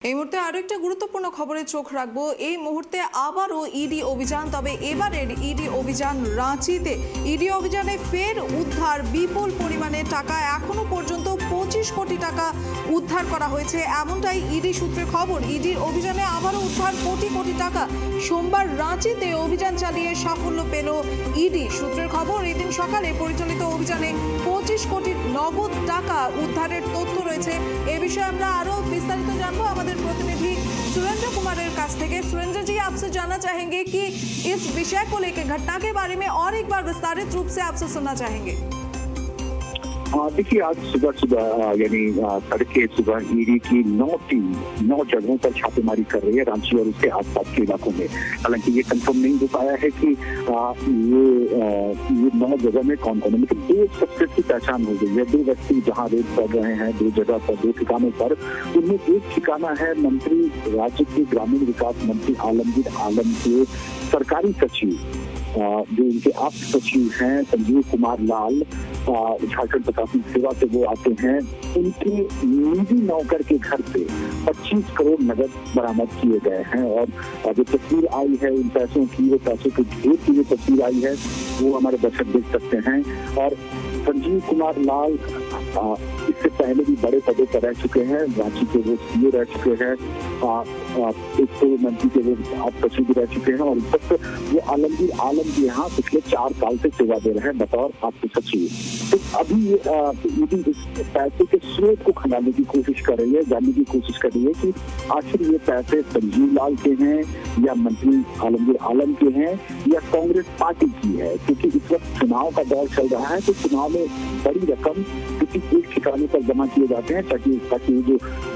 এই মুহূর্তে আরো একটা গুরুত্বপূর্ণ খবরে চোখ রাখবো। এই মুহূর্তে আবারও ইডি অভিযান, তবে এবারের ইডি অভিযান রাঁচিতে। ইডি অভিযানে ফের উদ্ধার বিপুল পরিমাণে টাকা। এখনো পর্যন্ত 25 কোটি টাকা উদ্ধার করা হয়েছে, এমনটাই ইডি সূত্রে খবর। ইডির অভিযানে আবারও উদ্ধার কোটি কোটি টাকা। সোমবার রাঁচিতে অভিযান চালিয়ে সাফল্য পেল ইডি সূত্রের খবর। এদিন সকালে পরিচালিত অভিযানে 25 কোটি নগদ টাকা উদ্ধারের তথ্য রয়েছে। এ বিষয়ে আমরা আরো বিস্তারিত জানবো আমাদের प्रतिनिधि सुरेंद्र कुमार काछ থেকে। सुरेंद्र जी, आपसे जानना चाहेंगे कि इस विषय को लेकर, घटना के बारे में और एक बार विस्तारित रूप से आपसे सुनना चाहेंगे। देखिए, आज सुबह यानी तड़के सुबह ईडी की 9 जगहों पर छापेमारी कर रही है रांची और उसके आसपास के इलाकों में। हालांकि ये कंफर्म नहीं हो पाया है कि ये 9 जगह में कौन कौन है, लेकिन 2 सस्पेक्ट की पहचान हो गई है। 2 व्यक्ति जहां रेड कर रहे हैं 2 जगह पर, 2 ठिकानों पर। उनमें एक ठिकाना है मंत्री, राज्य के ग्रामीण विकास मंत्री आलमगीर आलम के सरकारी सचिव, जो उनके आप सचिव हैं संजीव कुमार लाल, झारखंड प्रशासनिक सेवा से वो आते हैं। उनके निजी नौकर के घर से 25 करोड़ नगद बरामद किए गए हैं। और जो तस्वीर आई है उन पैसों की, वो पैसों की ढेर की जो तस्वीर आई है वो हमारे दर्शक देख सकते हैं। और संजीव कुमार लाल इससे पहले भी बड़े पदों पर रह चुके हैं। रांची के वो सीओ रह चुके हैं, एक तो मंत्री के वो आप सचिव भी रह चुके हैं। और इस वक्त वो आलमगीर आलम के यहाँ पिछले 4 साल से सेवा दे रहे हैं बतौर आपके सचिव। तो अभी ईडी इस पैसे के स्रोत को खंगालने की कोशिश कर रही है, जानने की कोशिश कर रही है कि आखिर ये पैसे संजीव लाल के हैं या मंत्री आलमगीर आलम के हैं या कांग्रेस पार्टी की है। क्योंकि इस वक्त चुनाव का दौर चल रहा है, तो चुनाव में बड़ी रकम किसी एक ठिकाने पर जमा किए जाते हैं ताकि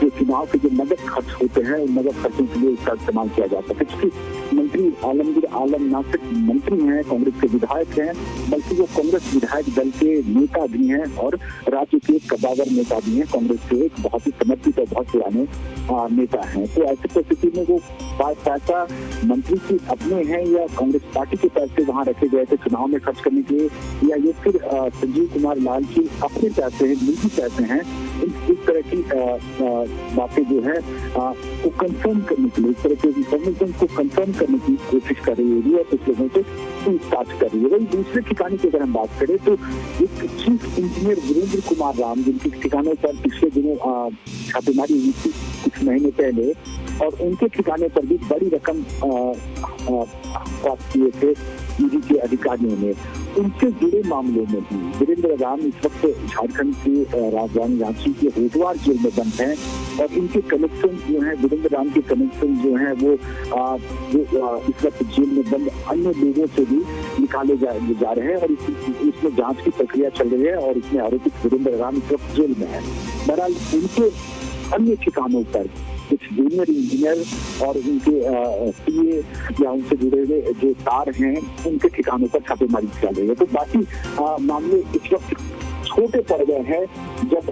जो चुनाव के जो नगद खर्च होते हैं उन नगद खर्चों के लिए इसका इस्तेमाल किया जा सके। क्योंकि मंत्री आलमगीर आलम न सिर्फ मंत्री हैं, कांग्रेस के विधायक हैं, बल्कि वो कांग्रेस विधायक दल के नेता भी हैं और राज्य के कदावर नेता भी हैं। कांग्रेस के एक बहुत ही समर्पित और बहुत पुराने नेता हैं। तो ऐसी परिस्थिति में वो पैसा मंत्री के अपने हैं या कांग्रेस पार्टी के पैसे वहाँ रखे गए थे चुनाव में खर्च करने के लिए, या ये फिर संजीव कुमार लाल की अपने पैसे हैं, निजी पैसे हैं। इस तरह की बातें जो है को कंफर्म करने के लिए, इस तरह के इंफॉर्मेशन को कंफर्म करने की कोशिश कर रही है और कुछ लोगों से पूछताछ कर रही है। वही दूसरे ठिकाने की अगर हम बात करें तो एक चीफ इंजीनियर वीरेंद्र कुमार राम, जिनके ठिकानों पर पिछले दिनों छापेमारी हुई थी कुछ महीने पहले, और उनके ठिकाने पर भी बड़ी रकम प्राप्त किए थे ईडी के अधिकारियों ने। उनसे जुड़े मामलों में भी वीरेंद्र राम इस वक्त झारखंड की राजधानी रांची के होटवार जेल में बंद हैं। और इनके कनेक्शन जो हैं, वीरेंद्र राम के कनेक्शन जो हैं वो इस वक्त जेल में बंद अन्य लोगों से भी निकाले जा रहे हैं। और इसमें जांच की प्रक्रिया चल रही है और इसमें आरोपित वीरेंद्र राम इस वक्त जेल में है। बहरहाल उनके अन्य ठिकानों पर कुछ जूनियर इंजीनियर और उनके पीए या उनसे जुड़े हुए जो तार हैं उनके ठिकानों पर छापेमारी चल रही है। तो बाकी मामले इस वक्त छोटे पड़ गए हैं जब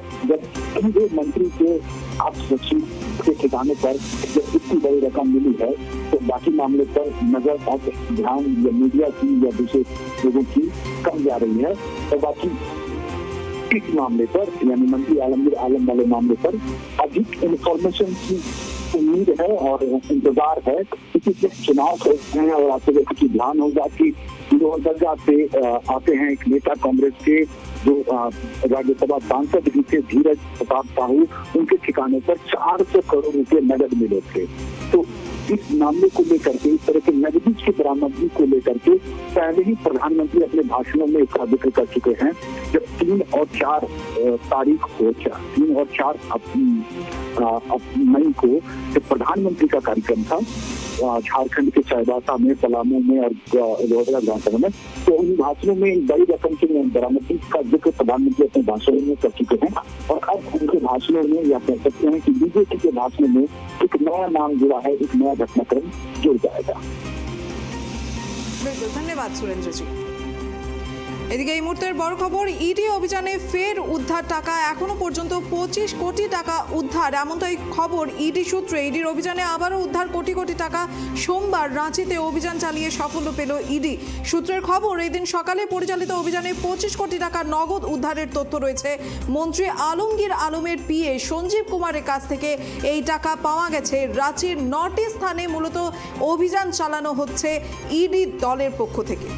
मंत्री के आप सचिव के ठिकानों पर जब इतनी बड़ी रकम मिली है, तो बाकी मामले पर नजर और ध्यान या मीडिया की या दूसरे लोगों की कम जा रही है। और बाकी इस मामले पर यानी मंत्री आलमगीर आलम वाले मामले पर अधिक इंफॉर्मेशन की उम्मीद है और इंतजार है। क्योंकि जब चुनाव करते हैं और आपको जैसे ध्यान होगा कि लोहरदगा से आते हैं एक नेता कांग्रेस के जो राज्यसभा सांसद भी थे, धीरज प्रताप साहू, उनके ठिकाने पर 400 करोड़ रुपए नगद मिले थे। तो इस मामले को लेकर के, इस तरह के नगदी की बरामदगी को लेकर के पहले ही प्रधानमंत्री अपने भाषणों में इसका जिक्र कर चुके हैं। जब 3 और 4 तारीख को 3 और 4 मई को जब प्रधानमंत्री का कार्यक्रम था झारखंड के चाईबासा में, पलामू में और लोहरदगा विधानसभा में, तो उन भाषणों में बड़ी रकम की बरामदगी का जिक्र प्रधानमंत्री अपने भाषणों में कर चुके हैं। और अब उनके भाषणों में या कह सकते हैं कि बीजेपी के भाषणों में एक नया नाम जुड़ा है, एक नया घटनाक्रम जुड़ जाएगा। बिल्कुल, धन्यवाद सुरेंद्र जी। এদিকে এই মুহূর্তের বড় খবর, ইডি অভিযানে ফের উদ্ধার টাকা, এখনো পর্যন্ত 25 কোটি টাকা উদ্ধার, এমনটাই খবর ইডি সূত্রে। ইডির অভিযানে আবারও উদ্ধার কোটি কোটি টাকা। সোমবার রাঁচিতে অভিযান চালিয়ে সাফল্য পেল ইডি। সূত্রের খবর, এদিন সকালে পরিচালিত অভিযানে 25 কোটি টাকা নগদ উদ্ধারের তথ্য রয়েছে। মন্ত্রী আলমগীর আলমের পিএ সঞ্জীব কুমারের কাছ থেকে এই টাকা পাওয়া গেছে। রাঁচির 9টি স্থানে মূলত অভিযান চালানো হচ্ছে ইডি দলের পক্ষ থেকে।